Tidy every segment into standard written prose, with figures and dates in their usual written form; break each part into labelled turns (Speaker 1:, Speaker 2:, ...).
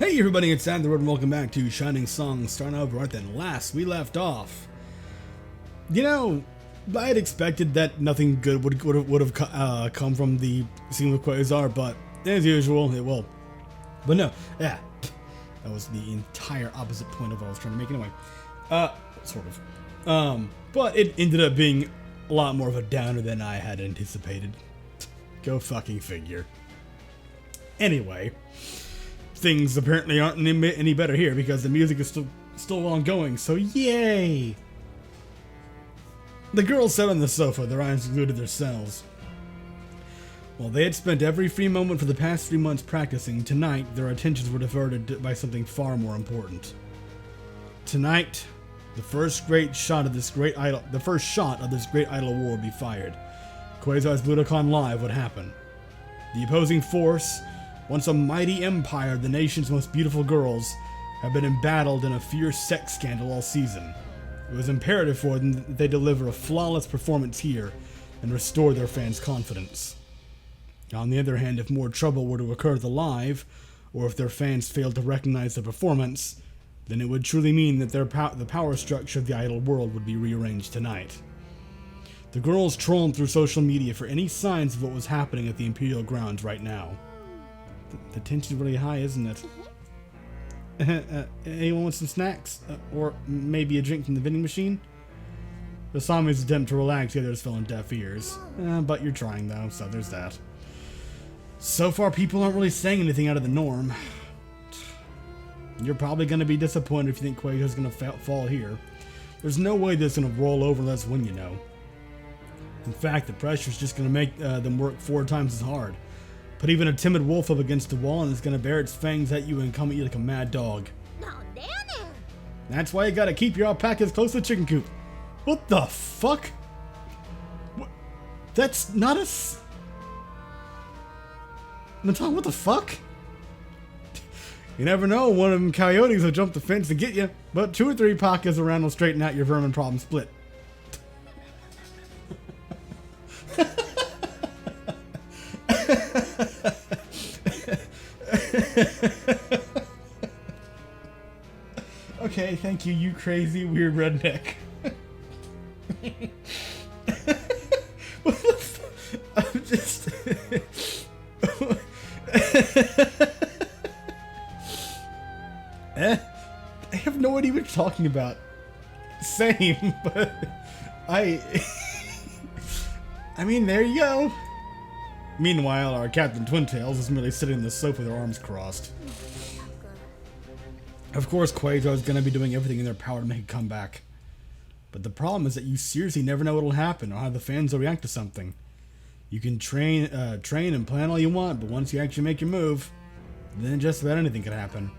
Speaker 1: Hey everybody, it's Sam the Road and welcome back to Shining Song Starnova. Right then, last we left off. You know, I had expected that nothing good would have come from the scene with Quasar, but as usual, it will. But no, yeah, that was the entire opposite point of what I was trying to make anyway. Sort of. But it ended up being a lot more of a downer than I had anticipated. Go fucking figure. Anyway. Things apparently aren't any better here because the music is still ongoing, so yay! The girls sat on the sofa, their eyes glued to their cells. While they had spent every free moment for the past 3 months practicing, tonight their attentions were diverted by something far more important. Tonight, the first shot of this great idol war would be fired. Quasar's Budokan Live would happen. The opposing force, once a mighty empire, the nation's most beautiful girls, have been embattled in a fierce sex scandal all season. It was imperative for them that they deliver a flawless performance here and restore their fans' confidence. On the other hand, if more trouble were to occur at the live, or if their fans failed to recognize the performance, then it would truly mean that the power structure of the idol world would be rearranged tonight. The girls trawled through social media for any signs of what was happening at the Imperial grounds right now. The tension's really high, isn't it? Anyone want some snacks? Or maybe a drink from the vending machine? Asami's attempt to relax the others fell on deaf ears. But you're trying though, so there's that. So far people aren't really saying anything out of the norm. You're probably going to be disappointed if you think Quasar's going to fall here. There's no way this is going to roll over unless when you know. In fact, the pressure's just going to make them work 4 times as hard. Put even a timid wolf up against the wall and it's gonna bare its fangs at you and come at you like a mad dog. That's why you gotta keep your alpacas close to the chicken coop. What the fuck? What? That's not a... Natan, what the fuck? You never know, one of them coyotes will jump the fence and get you, but 2 or 3 pacas around will straighten out your vermin problem split. Okay, thank you, you crazy, weird redneck. What the I'm just... I have no idea what you're talking about. Same, but... I mean, there you go. Meanwhile, our Captain Twintails is merely sitting on the sofa with her arms crossed. Of course, Quasar is going to be doing everything in their power to make a comeback. But the problem is that you seriously never know what will happen or how the fans will react to something. You can train and plan all you want, but once you actually make your move, then just about anything could happen.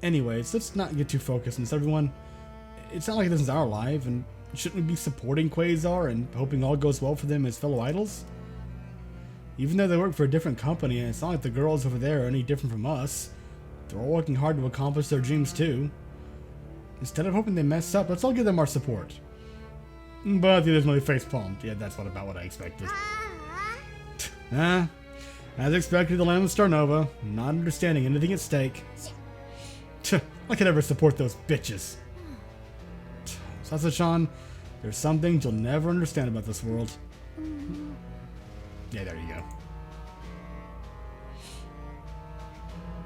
Speaker 1: Anyways, let's not get too focused on this, everyone. It's not like this is our live, and shouldn't we be supporting Quasar and hoping all goes well for them as fellow idols? Even though they work for a different company, and it's not like the girls over there are any different from us. They're all working hard to accomplish their dreams too. Instead of hoping they mess up, let's all give them our support. But the others really face-palmed. Yeah, that's about what I expected. As expected, the land of Starnova, not understanding anything at stake. I could never support those bitches. Sasa-chan, there's some things you'll never understand about this world. Yeah, there you go.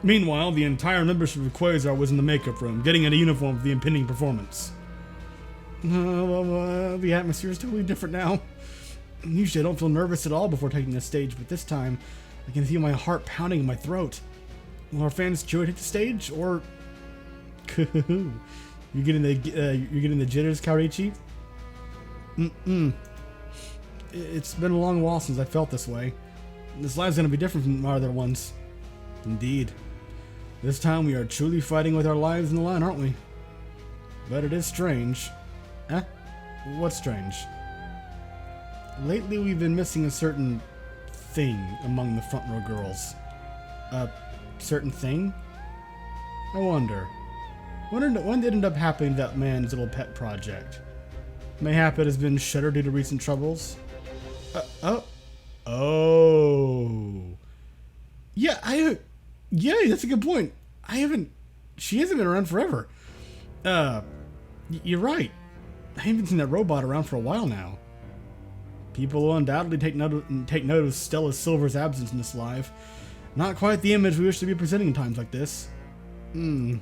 Speaker 1: Meanwhile, the entire membership of Quasar was in the makeup room, getting in a uniform for the impending performance. The atmosphere is totally different now. Usually I don't feel nervous at all before taking the stage, but this time I can feel my heart pounding in my throat. Will our fans cheer to hit the stage, or... You're getting the jitters, Kaorichi? It's been a long while since I felt this way. This live's gonna be different from our other ones. Indeed. This time we are truly fighting with our lives in the line, aren't we? But it is strange. Huh? What's strange? Lately we've been missing a certain thing among the front row girls. A certain thing? I wonder. When did it end up happening to that man's little pet project? Mayhap it has been shuttered due to recent troubles? Oh. Yeah, Yeah, that's a good point. She hasn't been around forever. You're right. I haven't seen that robot around for a while now. People will undoubtedly take note of Stella Silver's absence in this life. Not quite the image we wish to be presenting in times like this. Even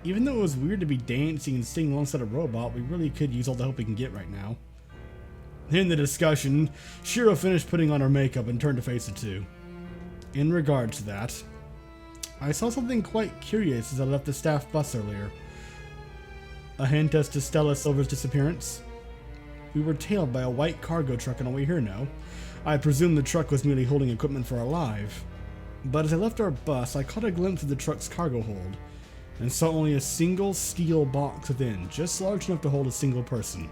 Speaker 1: though it was weird to be dancing and singing alongside a robot, we really could use all the help we can get right now. In the discussion, Shiro finished putting on her makeup and turned to face the two. In regard to that, I saw something quite curious as I left the staff bus earlier. A hint as to Stella Silver's disappearance. We were tailed by a white cargo truck on our way here now. I presume the truck was merely holding equipment for our live. But as I left our bus, I caught a glimpse of the truck's cargo hold, and saw only a single steel box within, just large enough to hold a single person.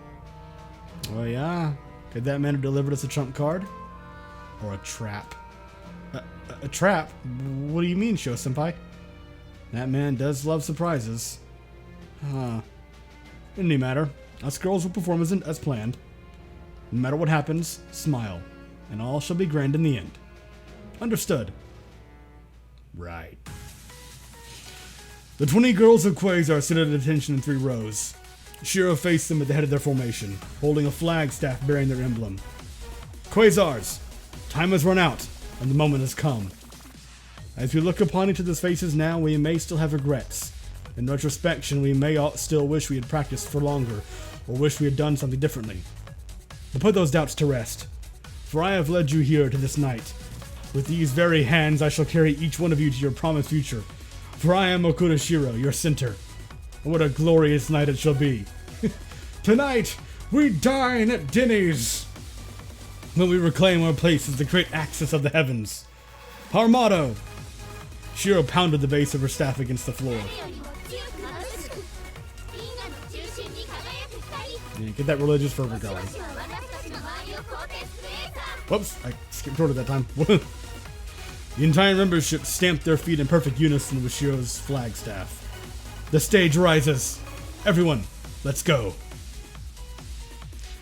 Speaker 1: Oh yeah? Could that man have delivered us a trump card? Or a trap? A trap? What do you mean, Sho-senpai? That man does love surprises. Huh. In any matter, us girls will perform as planned. No matter what happens, smile, and all shall be grand in the end. Understood. Right. The 20 girls of Quasar stood at attention in 3 rows. Shiro faced them at the head of their formation, holding a flagstaff bearing their emblem. Quasars, time has run out, and the moment has come. As we look upon each other's faces now, we may still have regrets. In retrospection, we may still wish we had practiced for longer, or wish we had done something differently. But put those doubts to rest, for I have led you here to this night. With these very hands, I shall carry each one of you to your promised future, for I am Okuda Shiro, your center. And what a glorious night it shall be. Tonight, we dine at Denny's, when we reclaim our place as the great axis of the heavens. Our motto. Shiro pounded the base of her staff against the floor. Yeah, get that religious fervor going. Whoops, I skipped over that time. The entire membership stamped their feet in perfect unison with Shiro's flagstaff. The stage rises. Everyone, let's go.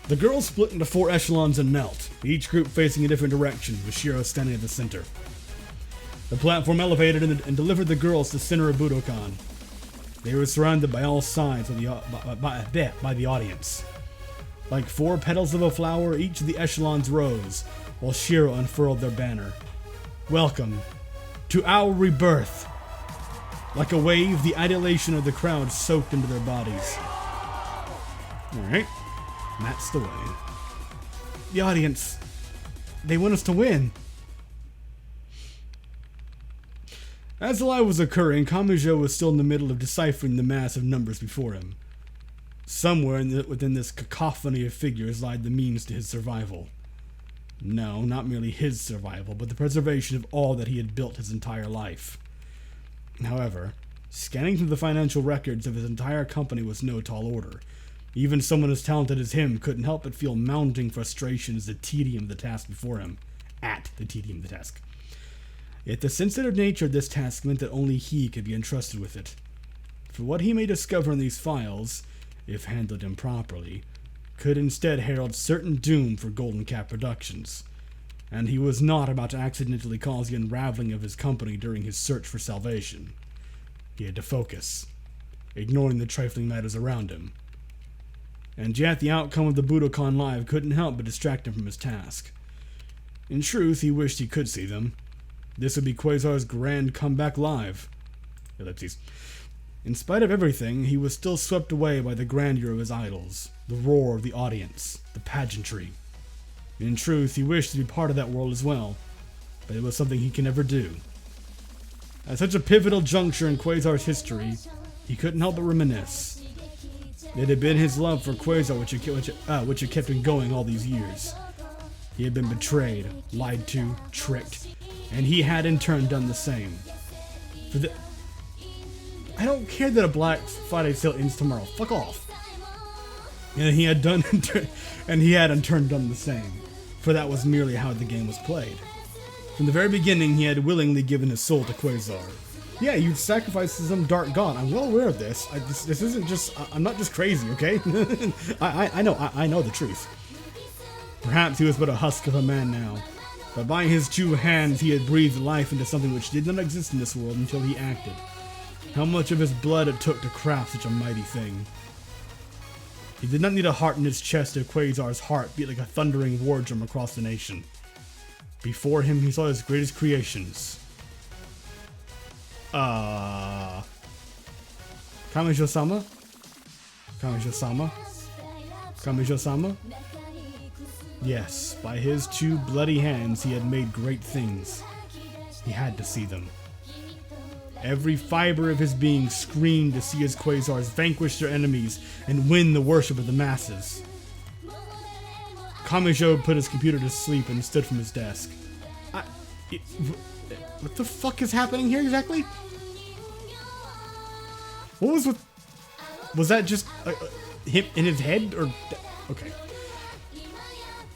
Speaker 1: The girls split into 4 echelons and knelt, each group facing a different direction, with Shiro standing at the center. The platform elevated and delivered the girls to the center of Budokan. They were surrounded by all sides of by the audience. Like 4 petals of a flower, each of the echelons rose, while Shiro unfurled their banner. Welcome to our rebirth. Like a wave, the adulation of the crowd soaked into their bodies. Alright, that's the way. The audience, they want us to win. As the live was occurring, Kamijo was still in the middle of deciphering the mass of numbers before him. Somewhere within this cacophony of figures lied the means to his survival. No, not merely his survival, but the preservation of all that he had built his entire life. However, scanning through the financial records of his entire company was no tall order. Even someone as talented as him couldn't help but feel mounting frustration as the tedium of the task before him. At the tedium of the task. Yet the sensitive nature of this task meant that only he could be entrusted with it. For what he may discover in these files, if handled improperly, could instead herald certain doom for Golden Cap Productions. And he was not about to accidentally cause the unraveling of his company during his search for salvation. He had to focus, ignoring the trifling matters around him. And yet the outcome of the Budokan Live couldn't help but distract him from his task. In truth, he wished he could see them. This would be Quasar's grand comeback live. Ellipses. In spite of everything, he was still swept away by the grandeur of his idols, the roar of the audience, the pageantry. In truth, he wished to be part of that world as well, but it was something he could never do. At such a pivotal juncture in Quasar's history, he couldn't help but reminisce. It had been his love for Quasar which had kept him going all these years. He had been betrayed, lied to, tricked, and he had in turn done the same. I don't care that a Black Friday sale ends tomorrow. Fuck off. And he had in turn done the same, for that was merely how the game was played. From the very beginning, he had willingly given his soul to Quasar. Yeah, you'd sacrifice to some dark god. I'm well aware of this. This isn't just. I'm not just crazy, okay? I know the truth. Perhaps he was but a husk of a man now, But by his two hands he had breathed life into something which did not exist in this world until he acted. How much of his blood it took to craft such a mighty thing. He did not need a heart in his chest if Quasar's heart beat like a thundering war drum across the nation. Before him he saw his greatest creations. Kamijo-sama? Kamijo-sama? Kamijo-sama? Yes, by his two bloody hands he had made great things. He had to see them. Every fiber of his being screamed to see his Quasars vanquish their enemies and win the worship of the masses. Kamijo put his computer to sleep and stood from his desk. What the fuck is happening here exactly? What was with... Was that just him in his head? Or... Okay.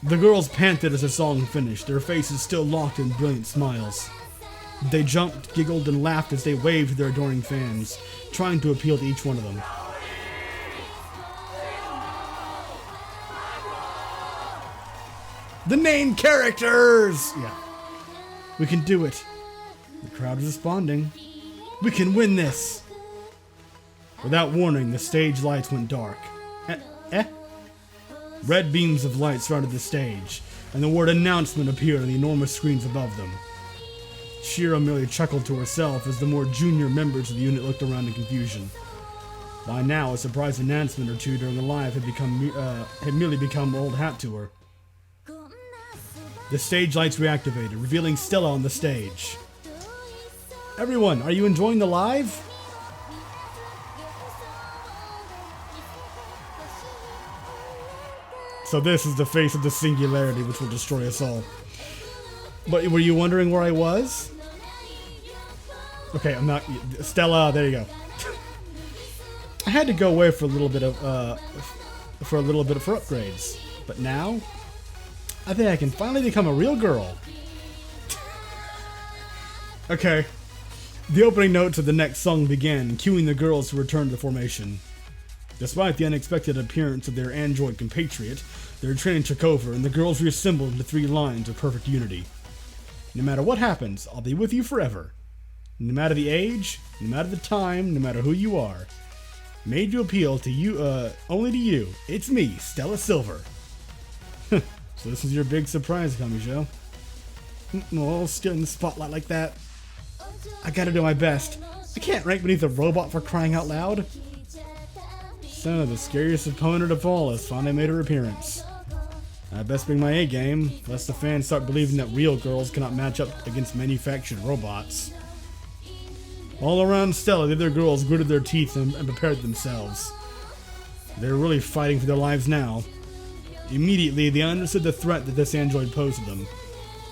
Speaker 1: The girls panted as the song finished, their faces still locked in brilliant smiles. They jumped, giggled, and laughed as they waved to their adoring fans, trying to appeal to each one of them. The main characters! Yeah. We can do it. The crowd is responding. We can win this! Without warning, the stage lights went dark. Red beams of light surrounded the stage, and the word announcement appeared on the enormous screens above them. Shiro merely chuckled to herself as the more junior members of the unit looked around in confusion. By now, a surprise announcement or two during the live had merely become old hat to her. The stage lights reactivated, revealing Stella on the stage. Everyone, are you enjoying the live? So this is the face of the singularity which will destroy us all. But were you wondering where I was? Okay, I'm not... Stella, there you go. I had to go away for a little bit of, for upgrades. But now, I think I can finally become a real girl. Okay. The opening notes of the next song began, cueing the girls to return to formation. Despite the unexpected appearance of their android compatriot, their training took over, and the girls reassembled into 3 lines of perfect unity. No matter what happens, I'll be with you forever. No matter the age, no matter the time, no matter who you are. Made to appeal to you, only to you. It's me, Stella Silver. So this is your big surprise, Kamijo. Oh, still in the spotlight like that. I gotta do my best. I can't rank beneath a robot for crying out loud. So, the scariest opponent of all has finally made her appearance. I best bring my A game, lest the fans start believing that real girls cannot match up against manufactured robots. All around Stella, the other girls gritted their teeth and prepared themselves. They were really fighting for their lives now. Immediately, they understood the threat that this android posed to them.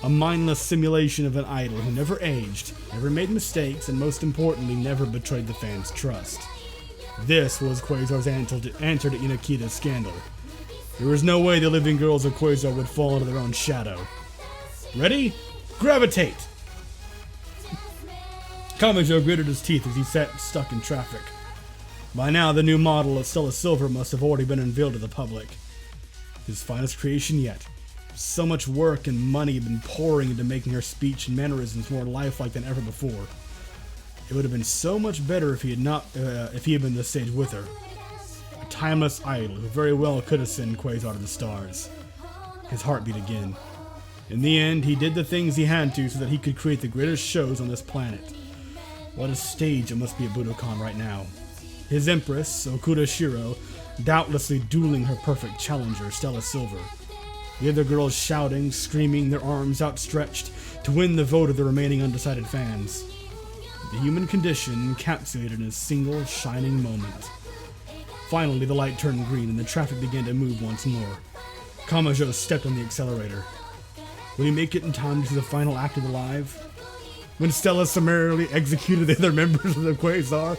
Speaker 1: A mindless simulation of an idol who never aged, never made mistakes, and most importantly, never betrayed the fans' trust. This was Quasar's answer to Inakita's scandal. There was no way the living girls of Quasar would fall into their own shadow. Ready? Gravitate! Kamijo gritted his teeth as he sat stuck in traffic. By now, the new model of Stella Silver must have already been unveiled to the public. His finest creation yet. So much work and money had been pouring into making her speech and mannerisms more lifelike than ever before. It would have been so much better if he had been on the stage with her. A timeless idol who very well could have sent Quasar to the stars. His heart beat again. In the end, he did the things he had to so that he could create the greatest shows on this planet. What a stage it must be at Budokan right now. His empress, Okuda Shiro, doubtlessly dueling her perfect challenger, Stella Silver. The other girls shouting, screaming, their arms outstretched to win the vote of the remaining undecided fans. The human condition encapsulated in a single shining moment. Finally, the light turned green and the traffic began to move once more. Kamijo stepped on the accelerator. Will he make it in time to see the final act of the live? When Stella summarily executed the other members of the Quasar,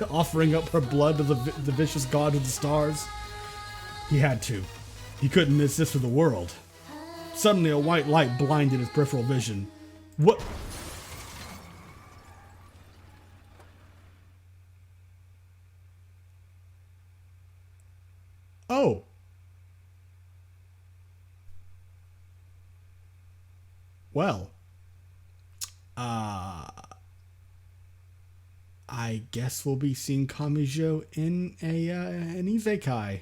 Speaker 1: offering up her blood to the vicious god of the stars? He had to. He couldn't miss this for the world. Suddenly, a white light blinded his peripheral vision. What? Oh. Well, I guess we'll be seeing Kamijo in an isekai.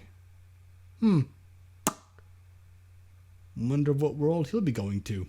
Speaker 1: Wonder what world he'll be going to.